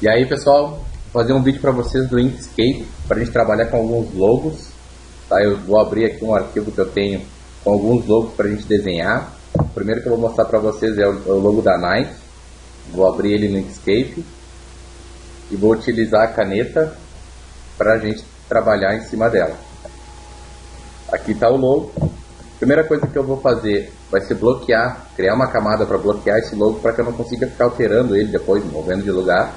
E aí, pessoal, vou fazer um vídeo para vocês do Inkscape, para a gente trabalhar com alguns logos. Tá? Eu vou abrir aqui um arquivo que eu tenho com alguns logos para a gente desenhar. O primeiro que eu vou mostrar para vocês é o logo da Nike. Vou abrir ele no Inkscape e vou utilizar a caneta para a gente trabalhar em cima dela. Aqui está o logo. A primeira coisa que eu vou fazer vai ser bloquear, criar uma camada para bloquear esse logo para que eu não consiga ficar alterando ele depois, movendo de lugar.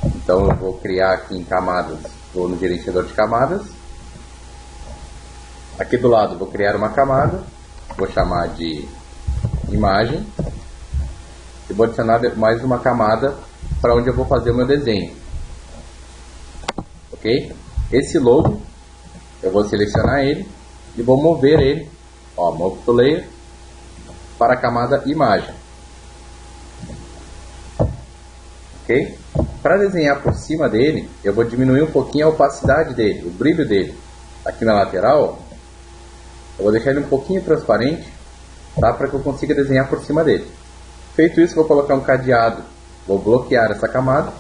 Então eu vou criar aqui em camadas, vou no gerenciador de camadas. Aqui do lado vou criar uma camada, vou chamar de imagem. E vou adicionar mais uma camada para onde eu vou fazer o meu desenho. Ok? Esse logo, eu vou selecionar ele e vou mover ele, ó, Move to Layer, para a camada imagem. Ok? Para desenhar por cima dele, eu vou diminuir um pouquinho a opacidade dele, o brilho dele. Aqui na lateral, eu vou deixar ele um pouquinho transparente, tá? Para que eu consiga desenhar por cima dele. Feito isso, vou colocar um cadeado, vou bloquear essa camada,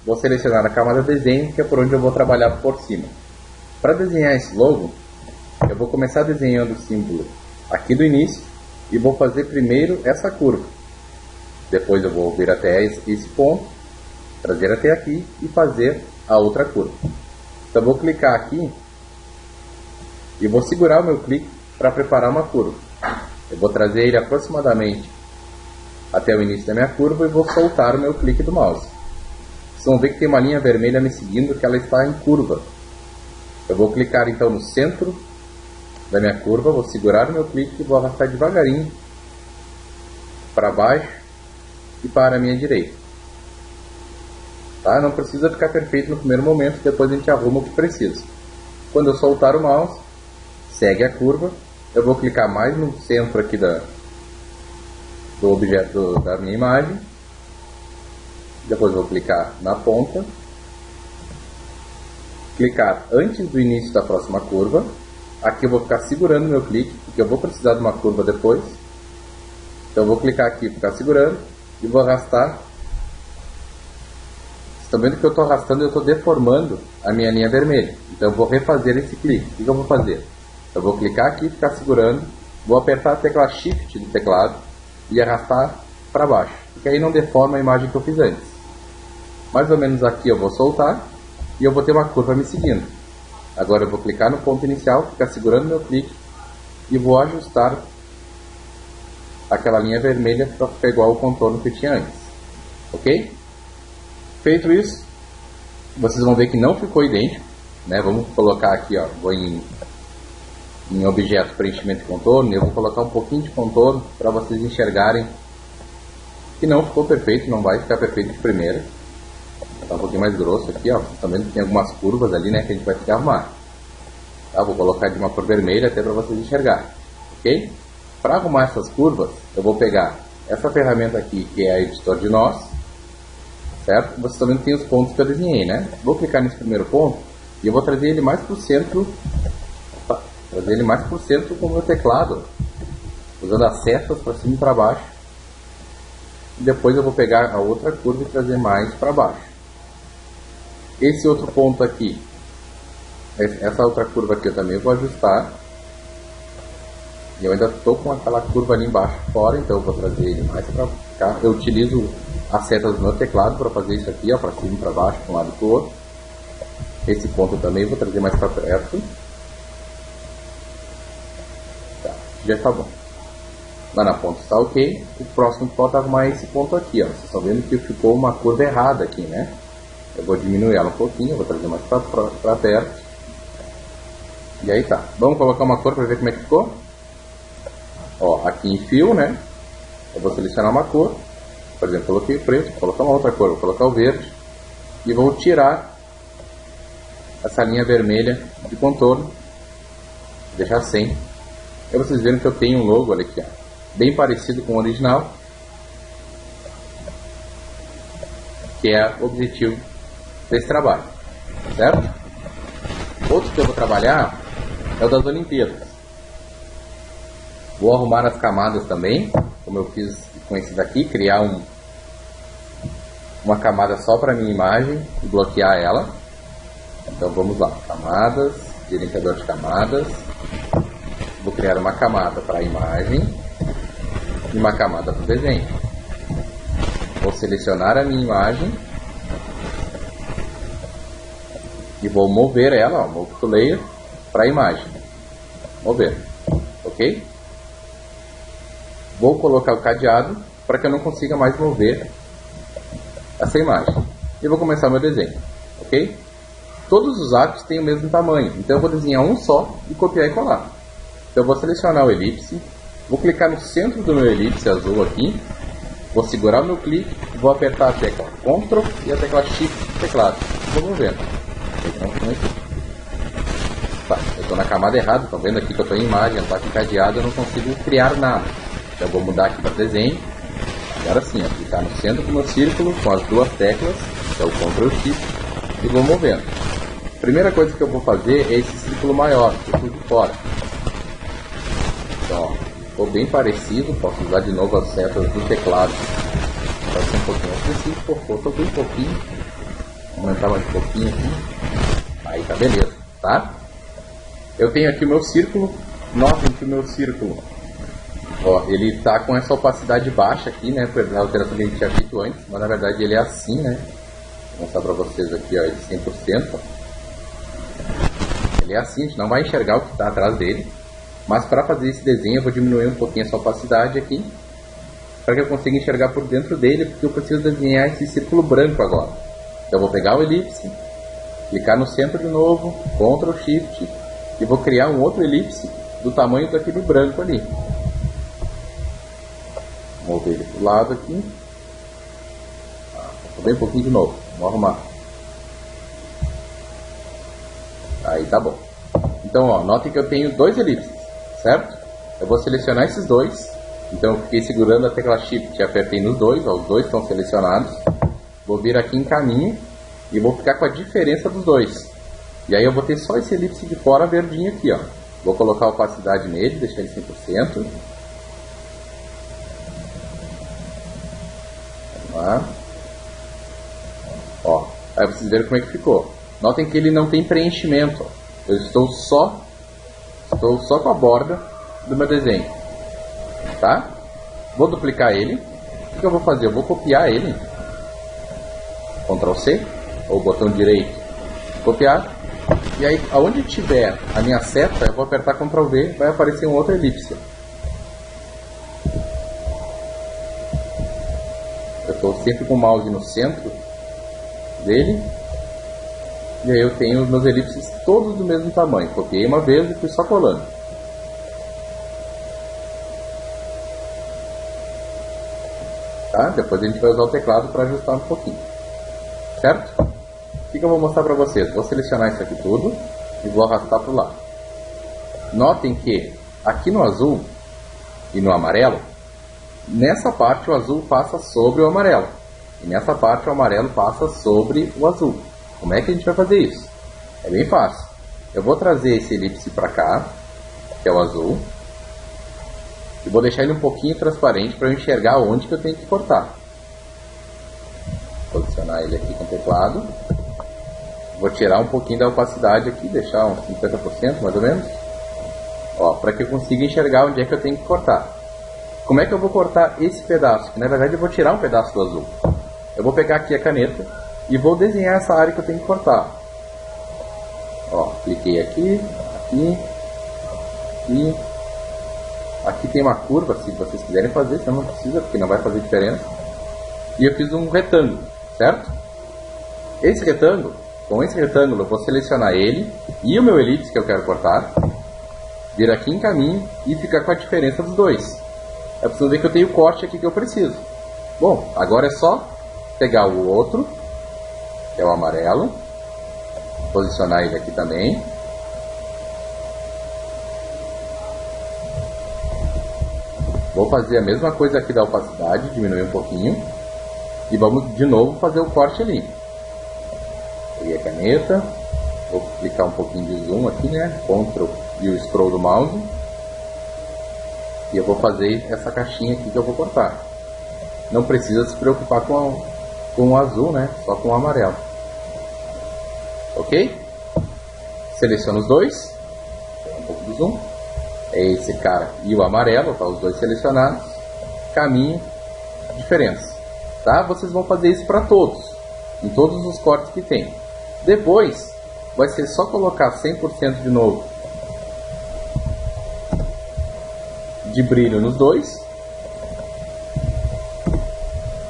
vou selecionar a camada desenho, que é por onde eu vou trabalhar por cima. Para desenhar esse logo, eu vou começar desenhando o símbolo aqui do início e vou fazer primeiro essa curva. Depois eu vou vir até esse ponto, trazer até aqui e fazer a outra curva. Então eu vou clicar aqui e vou segurar o meu clique para preparar uma curva. Eu vou trazer ele aproximadamente até o início da minha curva e vou soltar o meu clique do mouse. Vocês vão ver que tem uma linha vermelha me seguindo, que ela está em curva. Eu vou clicar então no centro da minha curva, vou segurar o meu clique e vou arrastar devagarinho para baixo e para a minha direita. Tá? Não precisa ficar perfeito no primeiro momento, depois a gente arruma o que precisa. Quando eu soltar o mouse, segue a curva, eu vou clicar mais no centro aqui do objeto da minha imagem, depois vou clicar na ponta, clicar antes do início da próxima curva. Aqui eu vou ficar segurando meu clique, porque eu vou precisar de uma curva depois. Então eu vou clicar aqui, ficar segurando e vou arrastar. Vocês estão vendo que eu estou arrastando e eu estou deformando a minha linha vermelha. Então eu vou refazer esse clique. O que eu vou fazer? Eu vou clicar aqui, ficar segurando, vou apertar a tecla Shift do teclado e arrastar para baixo, porque aí não deforma a imagem que eu fiz antes. Mais ou menos aqui eu vou soltar e eu vou ter uma curva me seguindo. Agora eu vou clicar no ponto inicial, ficar segurando meu clique e vou ajustar aquela linha vermelha para ficar igual ao contorno que eu tinha antes. Ok? Feito isso, vocês vão ver que não ficou idêntico, né? Vamos colocar aqui, ó, vou em objeto preenchimento de contorno, eu vou colocar um pouquinho de contorno para vocês enxergarem que não ficou perfeito, não vai ficar perfeito de primeira. Tá um pouquinho mais grosso aqui, ó. Vocês também tem algumas curvas ali, né, que a gente vai ter que arrumar. Tá? Vou colocar de uma cor vermelha até para vocês enxergarem, ok? Para arrumar essas curvas, eu vou pegar essa ferramenta aqui, que é a editor de nós, certo? Vocês também tem os pontos que eu desenhei, né? Vou clicar nesse primeiro ponto e eu vou trazer ele mais para o centro. Trazer ele mais para o centro com o meu teclado, usando as setas para cima e para baixo. E depois eu vou pegar a outra curva e trazer mais para baixo. Esse outro ponto aqui, essa outra curva aqui eu também vou ajustar. E eu ainda estou com aquela curva ali embaixo fora, então eu vou trazer ele mais para cá. Eu utilizo as setas do meu teclado para fazer isso aqui, para cima e para baixo, de um lado e para o outro. Esse ponto eu também vou trazer mais para perto. Já está bom. Lá na ponta está ok. O próximo ponto é arrumar esse ponto aqui, ó. Vocês estão vendo que ficou uma curva errada aqui, né? Eu vou diminuir ela um pouquinho, vou trazer mais para perto. E aí tá. Vamos colocar uma cor para ver como é que ficou. Ó, aqui em fio, né? Eu vou selecionar uma cor. Por exemplo, coloquei o preto, vou colocar uma outra cor, vou colocar o verde. E vou tirar essa linha vermelha de contorno. Deixar sem. Aí vocês viram que eu tenho um logo ali aqui, ó, bem parecido com o original, que é o objetivo desse trabalho, certo? Outro que eu vou trabalhar é o das Olimpíadas. Vou arrumar as camadas também, como eu fiz com esse daqui, criar uma camada só para minha imagem e bloquear ela. Então vamos lá, camadas, gerenciador de camadas. Vou criar uma camada para a imagem e uma camada para o desenho. Vou selecionar a minha imagem e vou mover ela, move to layer, para a imagem. Mover, ok? Vou colocar o cadeado para que eu não consiga mais mover essa imagem. E vou começar meu desenho, ok? Todos os arcos têm o mesmo tamanho, então eu vou desenhar um só e copiar e colar. Então eu vou selecionar o elipse, vou clicar no centro do meu elipse azul aqui, vou segurar o meu clique, vou apertar a tecla Ctrl e a tecla Shift do teclado. Vou movendo. Tá, eu estou na camada errada, estão vendo aqui que eu estou em imagem, está aqui cadeado, eu não consigo criar nada. Então eu vou mudar aqui para desenho. Agora sim, ó, clicar no centro do meu círculo com as duas teclas, que é o Ctrl Shift, e vou movendo. A primeira coisa que eu vou fazer é esse círculo maior, o círculo de fora. Então, ficou bem parecido, posso usar de novo as setas do teclado para ser um pouquinho mais preciso, faltou bem pouquinho, vou aumentar mais um pouquinho aqui, aí tá beleza, tá? Eu tenho aqui o meu círculo, notem que o meu círculo, ó, ele tá com essa opacidade baixa aqui, né, pela alteração que a gente tinha feito antes, mas na verdade ele é assim, né, vou mostrar para vocês aqui, ó, ele 100%, ó. Ele é assim, a gente não vai enxergar o que está atrás dele. Mas para fazer esse desenho eu vou diminuir um pouquinho essa opacidade aqui, para que eu consiga enxergar por dentro dele, porque eu preciso desenhar esse círculo branco agora. Então eu vou pegar o elipse, clicar no centro de novo, Ctrl Shift, e vou criar um outro elipse do tamanho daquele branco ali. Vou mover ele para o lado aqui. Vou bem um pouquinho de novo, vou arrumar. Aí tá bom. Então, ó, notem que eu tenho dois elipses, certo? Eu vou selecionar esses dois. Então eu fiquei segurando a tecla Shift e apertei nos dois, ó, os dois estão selecionados. Vou vir aqui em caminho e vou ficar com a diferença dos dois. E aí eu vou ter só esse elipse de fora verdinho aqui, ó. Vou colocar a opacidade nele, deixar ele 100%. Vamos lá. Ó, aí vocês verem como é que ficou. Notem que ele não tem preenchimento. Eu estou só com a borda do meu desenho. Tá? Vou duplicar ele. O que eu vou fazer? Eu vou copiar ele. Ctrl C, ou botão direito, copiar. E aí, aonde tiver a minha seta, eu vou apertar Ctrl V, vai aparecer um outro elipse. Eu estou sempre com o mouse no centro dele. E aí eu tenho os meus elipses todos do mesmo tamanho. Copiei uma vez e fui só colando. Tá? Depois a gente vai usar o teclado para ajustar um pouquinho. Certo? O que eu vou mostrar para vocês? Vou selecionar isso aqui tudo e vou arrastar para o lado. Notem que aqui no azul e no amarelo, nessa parte o azul passa sobre o amarelo. E nessa parte o amarelo passa sobre o azul. Como é que a gente vai fazer isso? É bem fácil. Eu vou trazer esse elipse para cá, que é o azul, e vou deixar ele um pouquinho transparente para eu enxergar onde que eu tenho que cortar. Vou posicionar ele aqui com o teclado. Vou tirar um pouquinho da opacidade aqui, deixar uns 50% mais ou menos, para que eu consiga enxergar onde é que eu tenho que cortar. Como é que eu vou cortar esse pedaço? Que na verdade eu vou tirar um pedaço do azul. Eu vou pegar aqui a caneta e vou desenhar essa área que eu tenho que cortar. Cliquei aqui, aqui, aqui. Aqui tem uma curva, se vocês quiserem fazer, senão não precisa, porque não vai fazer diferença. E eu fiz um retângulo, certo? Esse retângulo, com esse retângulo eu vou selecionar ele e o meu elipse que eu quero cortar, vir aqui em caminho e ficar com a diferença dos dois. É preciso ver que eu tenho o corte aqui que eu preciso. Bom, agora é só pegar o outro, que é o amarelo, posicionar ele aqui também. Vou fazer a mesma coisa aqui da opacidade, diminuir um pouquinho. E vamos de novo fazer o corte ali. Peguei a caneta, vou clicar um pouquinho de zoom aqui, né? Ctrl e o scroll do mouse. E eu vou fazer essa caixinha aqui que eu vou cortar. Não precisa se preocupar com com o azul, né? Só com o amarelo. Ok? Seleciono os dois. Um pouco de zoom. É esse cara e o amarelo, tá? Os dois selecionados. Caminho, diferença. Tá? Vocês vão fazer isso para todos. Em todos os cortes que tem. Depois, vai ser só colocar 100% de novo de brilho nos dois.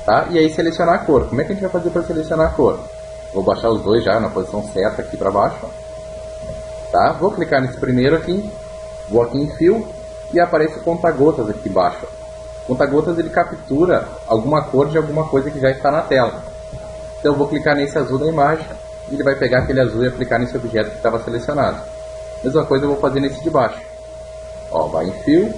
Tá? E aí selecionar a cor. Como é que a gente vai fazer para selecionar a cor? Vou baixar os dois já na posição certa aqui para baixo. Tá? Vou clicar nesse primeiro aqui. Vou aqui em fio e aparece o conta-gotas aqui embaixo. Conta-gotas ele captura alguma cor de alguma coisa que já está na tela. Então eu vou clicar nesse azul da imagem e ele vai pegar aquele azul e aplicar nesse objeto que estava selecionado. Mesma coisa eu vou fazer nesse de baixo. Ó, vai em fio,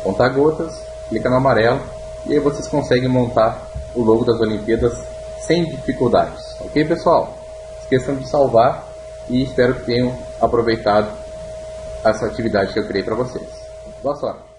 conta-gotas, clica no amarelo e aí vocês conseguem montar o logo das Olimpíadas sem dificuldades. Ok, pessoal? Esqueçam de salvar e espero que tenham aproveitado essa atividade que eu criei para vocês. Boa sorte!